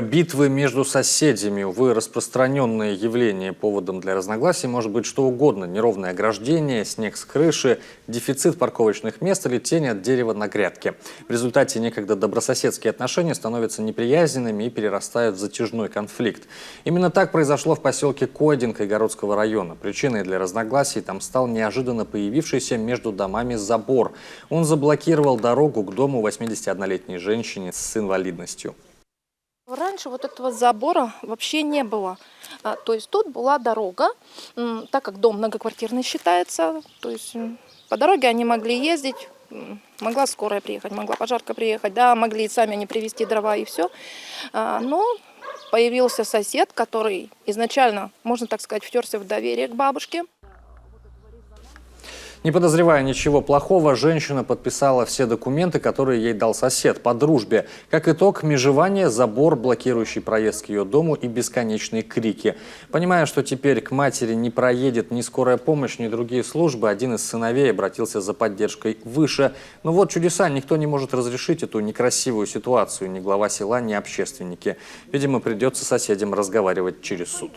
Битвы между соседями, увы, распространенное явление. Поводом для разногласий может быть что угодно. Неровное ограждение, снег с крыши, дефицит парковочных мест или тень от дерева на грядке. В результате некогда добрососедские отношения становятся неприязненными и перерастают в затяжной конфликт. Именно так произошло в поселке Койдин Кайгородского района. Причиной для разногласий там стал неожиданно появившийся между домами забор. Он заблокировал дорогу к дому 81-летней женщине с инвалидностью. Раньше вот этого забора вообще не было. То есть тут была дорога, так как дом многоквартирный считается. То есть по дороге они могли ездить, могла скорая приехать, могла пожарка приехать, да, могли сами они привезти дрова и все. Но появился сосед, который изначально, можно так сказать, втерся в доверие к бабушке. Не подозревая ничего плохого, женщина подписала все документы, которые ей дал сосед по дружбе. Как итог, межевание, забор, блокирующий проезд к ее дому и бесконечные крики. Понимая, что теперь к матери не проедет ни скорая помощь, ни другие службы, один из сыновей обратился за поддержкой выше. Но вот чудеса, никто не может разрешить эту некрасивую ситуацию, ни глава села, ни общественники. Видимо, придется соседям разговаривать через суд.